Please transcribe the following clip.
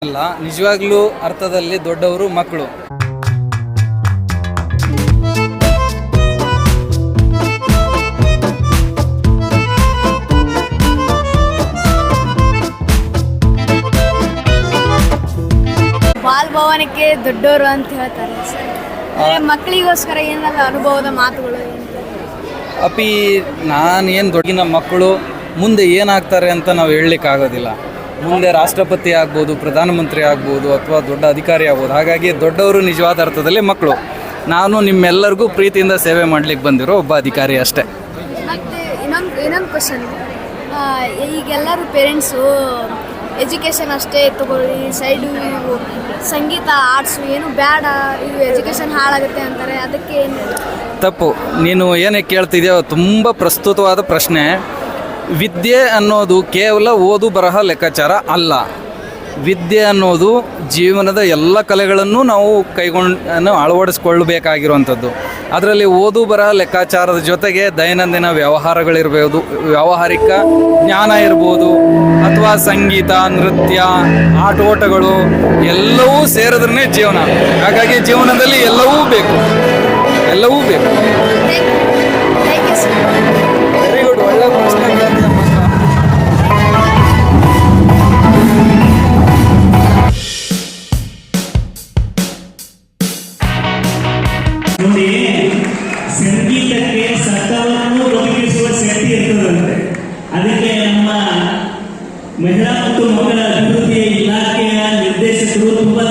ಅಲ್ಲ, ನಿಜವಾಗ್ಲೂ ಅರ್ಥದಲ್ಲಿ ದೊಡ್ಡವರು ಮಕ್ಕಳು. ಬಾಲ್ ಭವನಕ್ಕೆ ದೊಡ್ಡವರು ಅಂತ ಹೇಳ್ತಾರೆ ಸರ್. ಮಕ್ಕಳಿಗೋಸ್ಕರ ಏನೆಲ್ಲ ಅನುಭವದ ಮಾತುಗಳು ಅಪಿ ನಾನೇನು ದೊಡ್ಡಿನ ಮಕ್ಕಳು ಮುಂದೆ ಏನಾಗ್ತಾರೆ ಅಂತ ನಾವು ಹೇಳಲಿಕ್ಕಾಗೋದಿಲ್ಲ. ಮುಂದೆ ರಾಷ್ಟ್ರಪತಿ ಆಗ್ಬೋದು, ಪ್ರಧಾನಮಂತ್ರಿ ಆಗ್ಬೋದು, ಅಥವಾ ದೊಡ್ಡ ಅಧಿಕಾರಿ ಆಗ್ಬೋದು. ಹಾಗಾಗಿ ದೊಡ್ಡವರು ನಿಜವಾದ ಅರ್ಥದಲ್ಲಿ ಮಕ್ಕಳು. ನಾನು ನಿಮ್ಮೆಲ್ಲರಿಗೂ ಪ್ರೀತಿಯಿಂದ ಸೇವೆ ಮಾಡಲಿಕ್ಕೆ ಬಂದಿರೋ ಒಬ್ಬ ಅಧಿಕಾರಿ ಅಷ್ಟೇ. ಮತ್ತು ಇನ್ನೊಂದು ಕ್ವಶನ್, ಈಗೆಲ್ಲರೂ ಪೇರೆಂಟ್ಸು ಎಜುಕೇಷನ್ ಅಷ್ಟೇ ತಗೊಳ್ಳಿ, ಸೈಡು ಇವು ಸಂಗೀತ ಆರ್ಟ್ಸು ಏನು ಬೇಡ, ಇವು ಎಜುಕೇಷನ್ ಹಾಳಾಗುತ್ತೆ ಅಂತಾರೆ. ಅದಕ್ಕೆ ಏನು ತಪ್ಪು. ನೀನು ಏನಕ್ಕೆ ಕೇಳ್ತಿದ್ಯೋ ತುಂಬ ಪ್ರಸ್ತುತವಾದ ಪ್ರಶ್ನೆ. ವಿದ್ಯೆ ಅನ್ನೋದು ಕೇವಲ ಓದು ಬರಹ ಲೆಕ್ಕಾಚಾರ ಅಲ್ಲ. ವಿದ್ಯೆ ಅನ್ನೋದು ಜೀವನದ ಎಲ್ಲ ಕಲೆಗಳನ್ನು ನಾವು ಅಳವಡಿಸ್ಕೊಳ್ಬೇಕಾಗಿರುವಂಥದ್ದು. ಅದರಲ್ಲಿ ಓದು ಬರಹ ಲೆಕ್ಕಾಚಾರದ ಜೊತೆಗೆ ದೈನಂದಿನ ವ್ಯವಹಾರಗಳಿರ್ಬೋದು, ವ್ಯಾವಹಾರಿಕ ಜ್ಞಾನ ಇರ್ಬೋದು, ಅಥವಾ ಸಂಗೀತ, ನೃತ್ಯ, ಆಟೋಟಗಳು ಎಲ್ಲವೂ ಸೇರಿದ್ರೇ ಜೀವನ. ಹಾಗಾಗಿ ಜೀವನದಲ್ಲಿ ಎಲ್ಲವೂ ಬೇಕು. ವೆರಿ ಗುಡ್, ಒಳ್ಳೆ ಪ್ರಶ್ನೆ. ನೋಡಿ, ಸಂಗೀತಕ್ಕೆ ಸತ್ತವನ್ನು ಬದುಕಿಸುವ ಶಕ್ತಿ ಇರ್ತದಂತೆ. ಅದಕ್ಕೆ ನಮ್ಮ ಮಹಿಳಾ ಮತ್ತು ಮಕ್ಕಳ ಅಭಿವೃದ್ಧಿ ಇಲಾಖೆಯ ನಿರ್ದೇಶಕರು ತುಂಬಾ